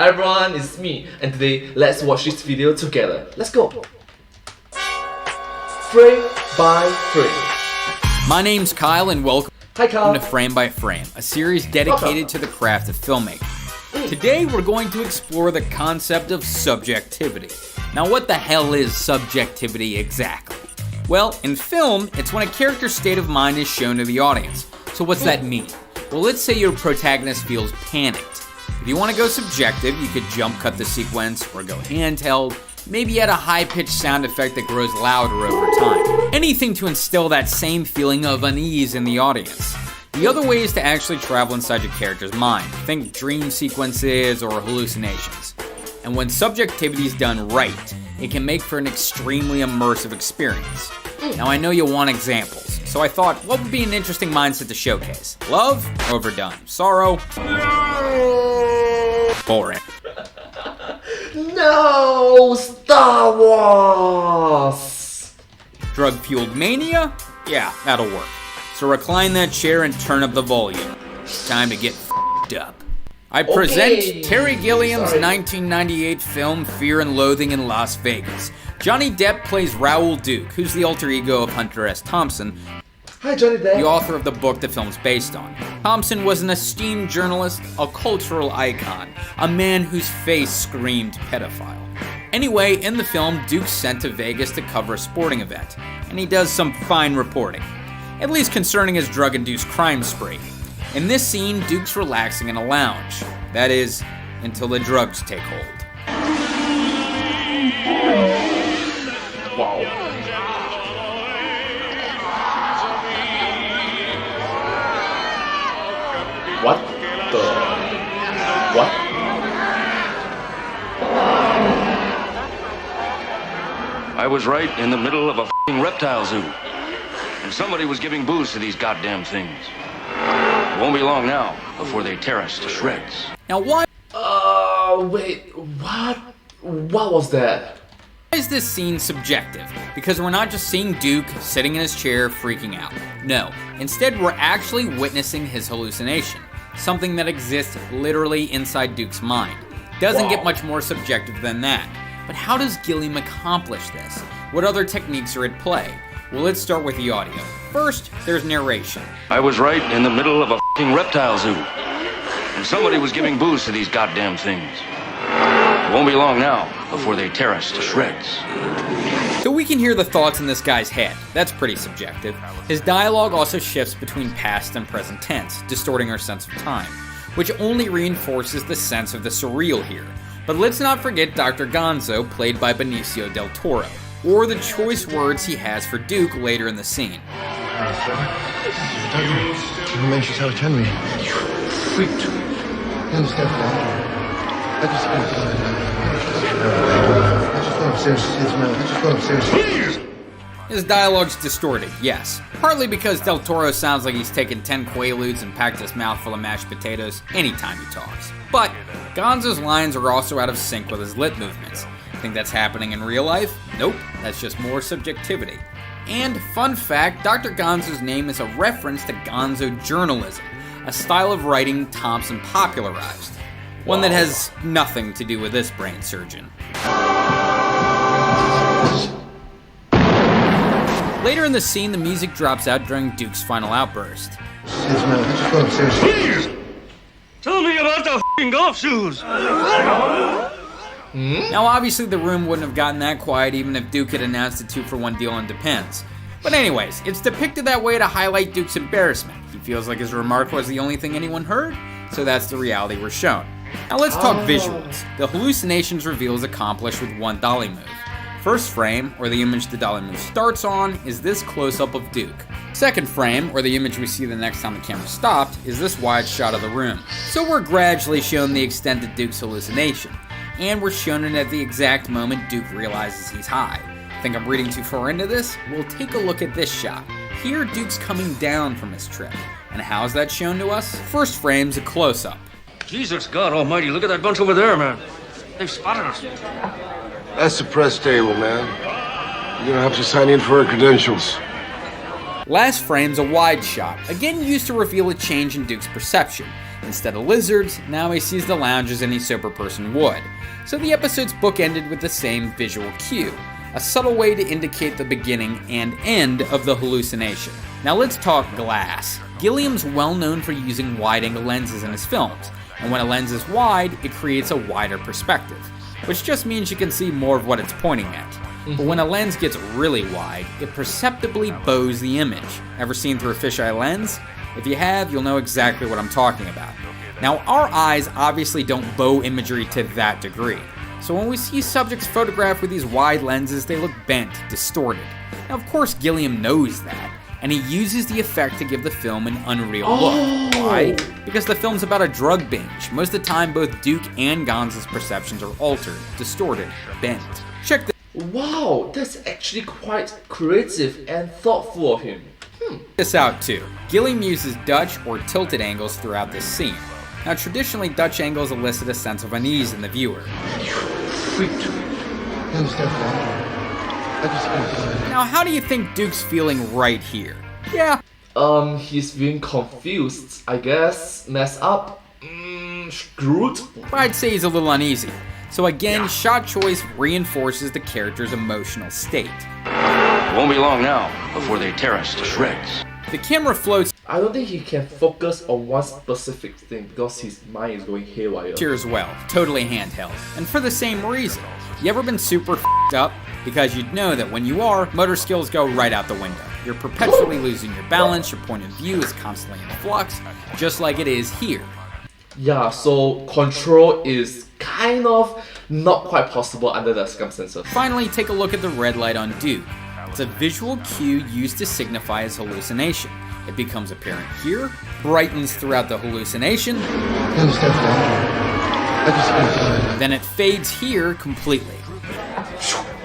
Hi everyone, it's me, and today let's watch this video together. Let's go! Frame by frame. My name's Kyle and welcome Hi Kyle. to Frame by Frame, a series dedicated to the craft of filmmaking. Today we're going to explore the concept of subjectivity. Now what the hell is subjectivity exactly? Well, in film, it's when a character's state of mind is shown to the audience. So what's that mean? Well, let's say your protagonist feels panicked. If you want to go subjective, you could jump cut the sequence or go handheld, maybe add a high-pitched sound effect that grows louder over time. Anything to instill that same feeling of unease in the audience. The other way is to actually travel inside your character's mind. Think dream sequences or hallucinations. And when subjectivity is done right, it can make for an extremely immersive experience. Now I know you'll want examples, so I thought, what would be an interesting mindset to showcase? Love? Overdone. Sorrow? Boring. No! Star Wars! Drug-fueled mania? Yeah, that'll work. So recline that chair and turn up the volume. It's time to get f***ed up. I present Terry Gilliam's 1998 film Fear and Loathing in Las Vegas. Johnny Depp plays Raoul Duke, who's the alter ego of Hunter S. Thompson, Hi Johnny Depp. the author of the book the film's based on. Thompson was an esteemed journalist, a cultural icon, a man whose face screamed pedophile. Anyway, in the film, Duke's sent to Vegas to cover a sporting event, and he does some fine reporting, at least concerning his drug-induced crime spree. In this scene, Duke's relaxing in a lounge. That is, until the drugs take hold. Wow. What the... What? I was right in the middle of a f***ing reptile zoo. And somebody was giving booze to these goddamn things. It won't be long now before they tear us to shreds. Now why Wait, what? What was that? is this scene subjective? Because we're not just seeing Duke sitting in his chair freaking out. No, instead we're actually witnessing his hallucination. Something that exists literally inside Duke's mind. Doesn't get much more subjective than that. But how does Gilliam accomplish this? What other techniques are at play? Well, let's start with the audio. First, there's narration. I was right in the middle of a f***ing reptile zoo. And somebody was giving booze to these goddamn things. It won't be long now before they tear us to shreds. So we can hear the thoughts in this guy's head. That's pretty subjective. His dialogue also shifts between past and present tense, distorting our sense of time, which only reinforces the sense of the surreal here. But let's not forget Dr. Gonzo, played by Benicio del Toro, or the choice words he has for Duke later in the scene. His dialogue's distorted, yes. Partly because Del Toro sounds like he's taken 10 Quaaludes and packed his mouth full of mashed potatoes anytime he talks. But Gonzo's lines are also out of sync with his lip movements. Think that's happening in real life? Nope, that's just more subjectivity. And fun fact, Dr. Gonzo's name is a reference to gonzo journalism, a style of writing Thompson popularized. One that has nothing to do with this brain surgeon. Later in the scene, the music drops out during Duke's final outburst. Please! Tell me about the f***ing golf shoes! Now obviously the room wouldn't have gotten that quiet even if Duke had announced a 2-for-1 deal on Depends. But anyways, it's depicted that way to highlight Duke's embarrassment. He feels like his remark was the only thing anyone heard, so that's the reality we're shown. Now let's talk visuals. The hallucinations reveal is accomplished with one dolly move. First frame, or the image the dolly move starts on, is this close-up of Duke. Second frame, or the image we see the next time the camera stopped, is this wide shot of the room. So we're gradually shown the extent of Duke's hallucination. And we're shown it at the exact moment Duke realizes he's high. Think I'm reading too far into this? Well, take a look at this shot. Here, Duke's coming down from his trip. And how's that shown to us? First frame's a close-up. Jesus God almighty, look at that bunch over there, man. They've spotted us. That's the press table, man. You're gonna have to sign in for our credentials. Last frame's a wide shot, again used to reveal a change in Duke's perception. Instead of lizards, now he sees the lounge as any sober person would. So the episode's book ended with the same visual cue, a subtle way to indicate the beginning and end of the hallucination. Now let's talk glass. Gilliam's well known for using wide-angle lenses in his films, and when a lens is wide, it creates a wider perspective, which just means you can see more of what it's pointing at. But when a lens gets really wide, it perceptibly bows the image. Ever seen through a fisheye lens? If you have, you'll know exactly what I'm talking about. Now, our eyes obviously don't bow imagery to that degree. So when we see subjects photographed with these wide lenses, they look bent, distorted. Now, of course, Gilliam knows that, and he uses the effect to give the film an unreal look. Why? Because the film's about a drug binge. Most of the time, both Duke and Gonza's perceptions are altered, distorted, bent. Check Wow, that's actually quite creative and thoughtful of him. this out too. Gilliam uses Dutch or tilted angles throughout this scene. Now, traditionally, Dutch angles elicit a sense of unease in the viewer. Now, how do you think Duke's feeling right here? Yeah. He's being confused, I guess. Messed up. Screwed. But I'd say he's a little uneasy. So again, shot choice reinforces the character's emotional state. It won't be long now before they tear us to shreds. The camera floats I don't think he can focus on one specific thing because his mind is going haywire. here as well, totally handheld. And for the same reason. You ever been super f***ed up? Because you'd know that when you are, motor skills go right out the window. You're perpetually losing your balance, your point of view is constantly in flux, just like it is here. Yeah, so control is kind of not quite possible under the circumstances. Finally, take a look at the red light on Duke. It's a visual cue used to signify his hallucination. It becomes apparent here, brightens throughout the hallucination, then it fades here completely.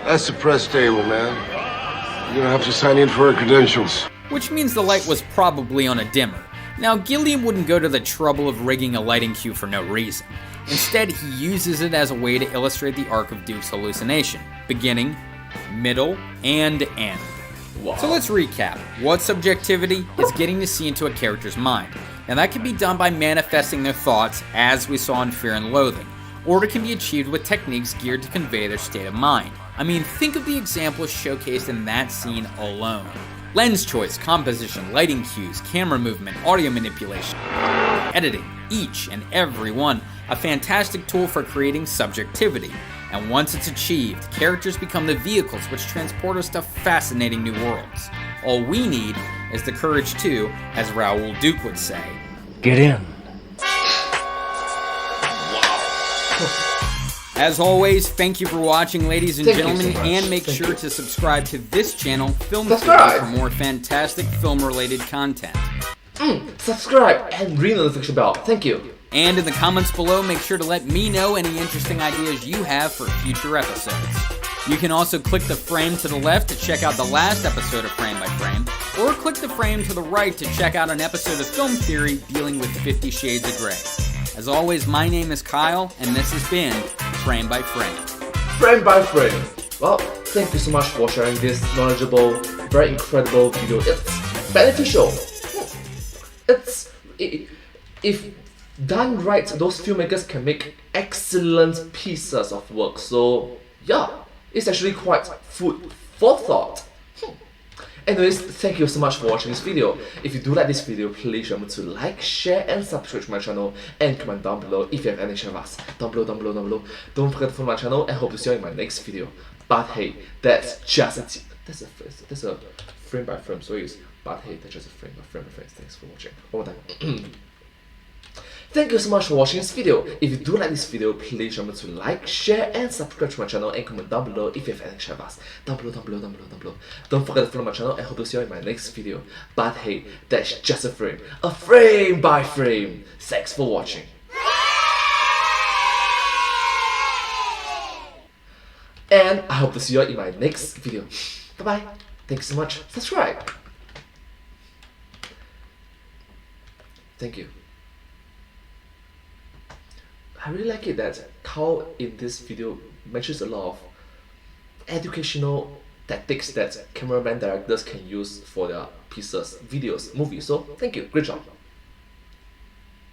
That's the press table, man. You're gonna have to sign in for our credentials. Which means the light was probably on a dimmer. Now, Gilliam wouldn't go to the trouble of rigging a lighting cue for no reason. Instead, he uses it as a way to illustrate the arc of Duke's hallucination, beginning, middle, and end. Wow. So let's recap. What subjectivity is getting to see into a character's mind. Now that can be done by manifesting their thoughts, as we saw in Fear and Loathing, or it can be achieved with techniques geared to convey their state of mind. I mean, think of the examples showcased in that scene alone. Lens choice, composition, lighting cues, camera movement, audio manipulation, editing, each and every one a fantastic tool for creating subjectivity. And once it's achieved, characters become the vehicles which transport us to fascinating new worlds. All we need is the courage to, as Raoul Duke would say, Get in. As always, thank you for watching, ladies and Thank you gentlemen, so much. and make Thank sure you. to subscribe to this channel, Film Subscribe. Theory, for more fantastic film-related content. Subscribe and ring the notification bell. Thank you. And in the comments below, make sure to let me know any interesting ideas you have for future episodes. You can also click the frame to the left to check out the last episode of Frame by Frame, or click the frame to the right to check out an episode of Film Theory dealing with 50 Shades of Grey. As always, my name is Kyle, and this has been Frame by Frame. Frame by frame. Well, thank you so much for sharing this knowledgeable, very incredible video. It's beneficial. If done right, those filmmakers can make excellent pieces of work. So yeah, it's actually quite food for thought. Anyways, thank you so much for watching this video. If you do like this video, please remember to like, share, and subscribe to my channel, and comment down below if you have any share of us. Down below. Don't forget to follow my channel, and hope to see you in my next video. But hey, that's just that's a frame by frame. So it's but hey, that's just a frame by frame. Thanks for watching. One more time. Thank you so much for watching this video. If you do like this video, please remember to like, share, and subscribe to my channel, and comment down below if you have any share of us. Down below. Don't forget to follow my channel, and hope to see you in my next video. But hey, that's just a frame by frame. Thanks for watching. And I hope to see you in my next video. Bye bye. Thanks so much. Subscribe. Thank you. I really like it that Carl in this video mentions a lot of educational tactics that cameraman directors can use for their pieces, videos, movies. So thank you, great job.